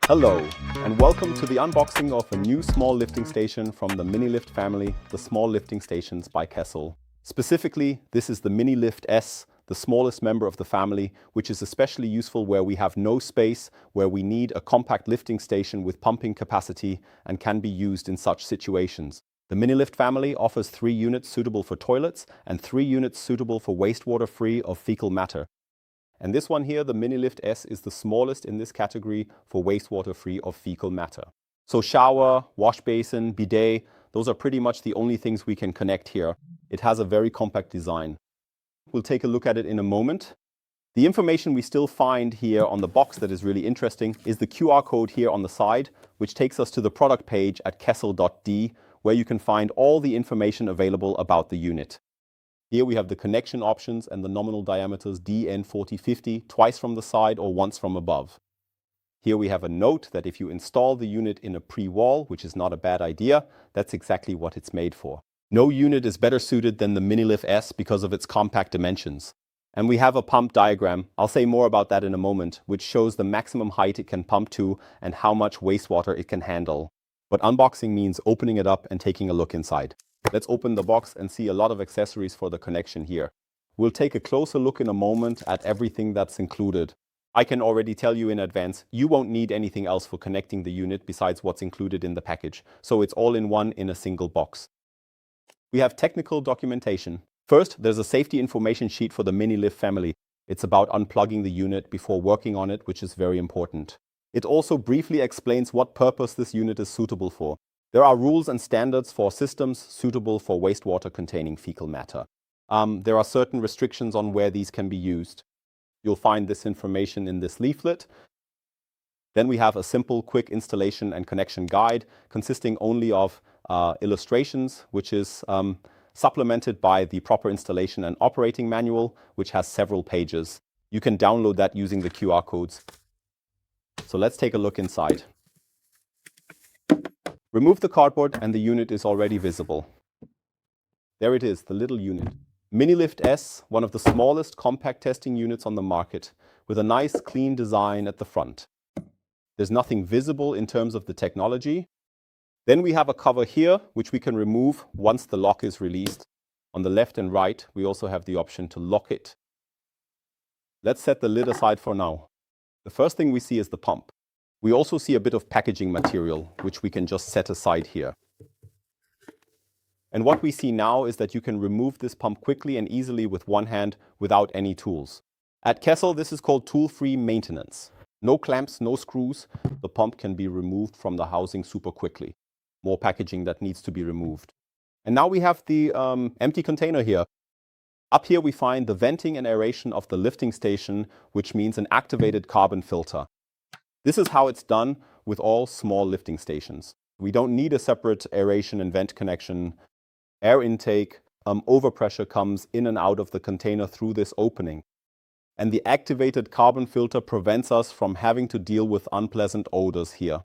Hello, and welcome to the unboxing of a new small lifting station from the Minilift family, the small lifting stations by KESSEL. Specifically, this is the Minilift S, the smallest member of the family, which is especially useful where we have no space, where we need a compact lifting station with pumping capacity and can be used in such situations. The Minilift family offers 3 units suitable for toilets and 3 units suitable for wastewater free of fecal matter. And this one here, the Minilift S, is the smallest in this category for wastewater free of fecal matter. So shower, wash basin, bidet, those are pretty much the only things we can connect here. It has a very compact design. We'll take a look at it in a moment. The information we still find here on the box that is really interesting is the QR code here on the side, which takes us to the product page at kessel.de, where you can find all the information available about the unit. Here we have the connection options and the nominal diameters DN4050, twice from the side or once from above. Here we have a note that if you install the unit in a pre-wall, which is not a bad idea, that's exactly what it's made for. No unit is better suited than the Minilift S because of its compact dimensions. And we have a pump diagram, I'll say more about that in a moment, which shows the maximum height it can pump to and how much wastewater it can handle. But unboxing means opening it up and taking a look inside. Let's open the box and see a lot of accessories for the connection here. We'll take a closer look in a moment at everything that's included. I can already tell you in advance, you won't need anything else for connecting the unit besides what's included in the package. So it's all in one in a single box. We have technical documentation. First, there's a safety information sheet for the Minilift family. It's about unplugging the unit before working on it, which is very important. It also briefly explains what purpose this unit is suitable for. There are rules and standards for systems suitable for wastewater containing fecal matter. There are certain restrictions on where these can be used. You'll find this information in this leaflet. Then we have a simple, quick installation and connection guide consisting only of illustrations, which is supplemented by the proper installation and operating manual, which has several pages. You can download that using the QR codes. So let's take a look inside. Remove the cardboard and the unit is already visible. There it is, the little unit. Minilift S, one of the smallest compact testing units on the market, with a nice clean design at the front. There's nothing visible in terms of the technology. Then we have a cover here, which we can remove once the lock is released. On the left and right, we also have the option to lock it. Let's set the lid aside for now. The first thing we see is the pump. We also see a bit of packaging material, which we can just set aside here. And what we see now is that you can remove this pump quickly and easily with one hand without any tools. At KESSEL, this is called tool-free maintenance. No clamps, no screws. The pump can be removed from the housing super quickly. More packaging that needs to be removed. And now we have the empty container here. Up here we find the venting and aeration of the lifting station, which means an activated carbon filter. This is how it's done with all small lifting stations. We don't need a separate aeration and vent connection. Air intake, overpressure comes in and out of the container through this opening. And the activated carbon filter prevents us from having to deal with unpleasant odors here.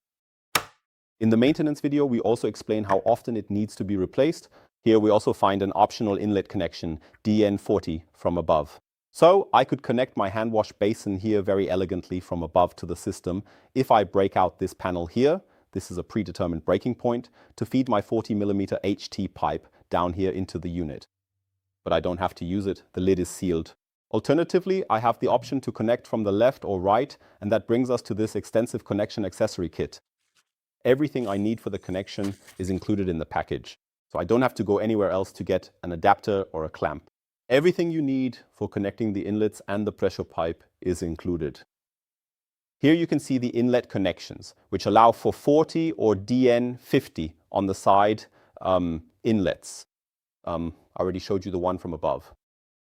In the maintenance video, we also explain how often it needs to be replaced. Here we also find an optional inlet connection, DN40, from above. So I could connect my hand wash basin here very elegantly from above to the system if I break out this panel here. This is a predetermined breaking point to feed my 40mm HT pipe down here into the unit. But I don't have to use it, the lid is sealed. Alternatively, I have the option to connect from the left or right, and that brings us to this extensive connection accessory kit. Everything I need for the connection is included in the package. So I don't have to go anywhere else to get an adapter or a clamp. Everything you need for connecting the inlets and the pressure pipe is included. Here you can see the inlet connections, which allow for 40 or DN50 on the side inlets. I already showed you the one from above.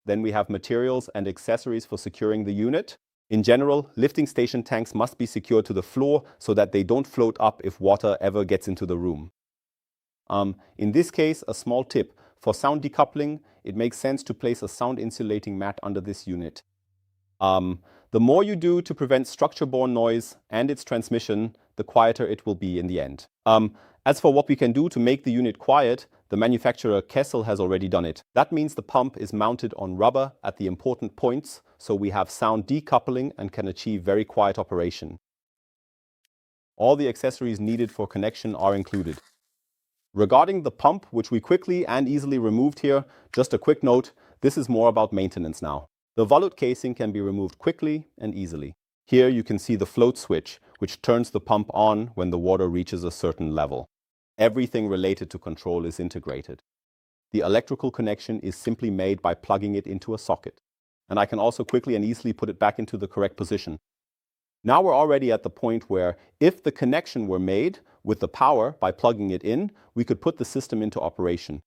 Then we have materials and accessories for securing the unit. In general, lifting station tanks must be secured to the floor so that they don't float up if water ever gets into the room. In this case, a small tip. For sound decoupling, it makes sense to place a sound insulating mat under this unit. The more you do to prevent structure-borne noise and its transmission, the quieter it will be in the end. As for what we can do to make the unit quiet, the manufacturer KESSEL has already done it. That means the pump is mounted on rubber at the important points, so we have sound decoupling and can achieve very quiet operation. All the accessories needed for connection are included. Regarding the pump, which we quickly and easily removed here, just a quick note, this is more about maintenance now. The volute casing can be removed quickly and easily. Here you can see the float switch, which turns the pump on when the water reaches a certain level. Everything related to control is integrated. The electrical connection is simply made by plugging it into a socket. And I can also quickly and easily put it back into the correct position. Now we're already at the point where if the connection were made with the power by plugging it in, we could put the system into operation.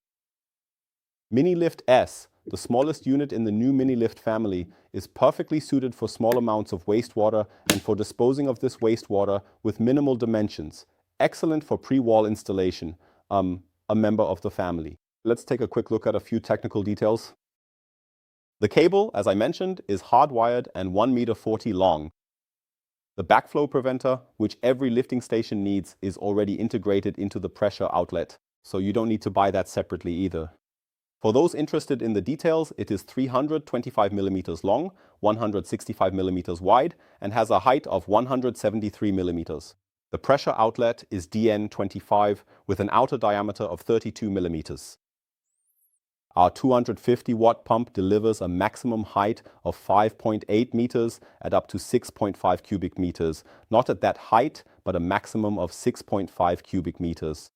Minilift S, the smallest unit in the new Minilift family, is perfectly suited for small amounts of wastewater and for disposing of this wastewater with minimal dimensions. Excellent for pre-wall installation, a member of the family. Let's take a quick look at a few technical details. The cable, as I mentioned, is hardwired and 1.40 meters long. The backflow preventer, which every lifting station needs, is already integrated into the pressure outlet, so you don't need to buy that separately either. For those interested in the details, it is 325 millimeters long, 165 millimeters wide, and has a height of 173 millimeters. The pressure outlet is DN25 with an outer diameter of 32 millimeters. Our 250-watt pump delivers a maximum height of 5.8 meters at up to 6.5 cubic meters. Not at that height, but a maximum of 6.5 cubic meters.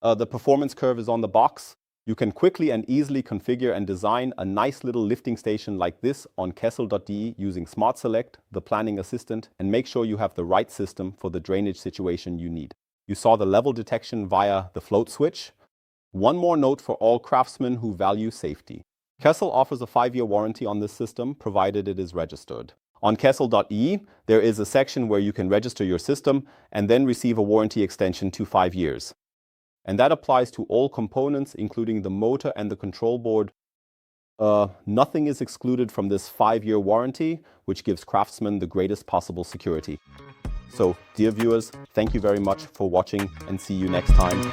The performance curve is on the box. You can quickly and easily configure and design a nice little lifting station like this on KESSEL.de using Smart Select, the planning assistant, and make sure you have the right system for the drainage situation you need. You saw the level detection via the float switch. One more note for all craftsmen who value safety. KESSEL offers a 5-year warranty on this system, provided it is registered. On KESSEL.de, there is a section where you can register your system and then receive a warranty extension to 5 years. And that applies to all components, including the motor and the control board. Nothing is excluded from this 5-year warranty, which gives craftsmen the greatest possible security. So, dear viewers, thank you very much for watching and see you next time.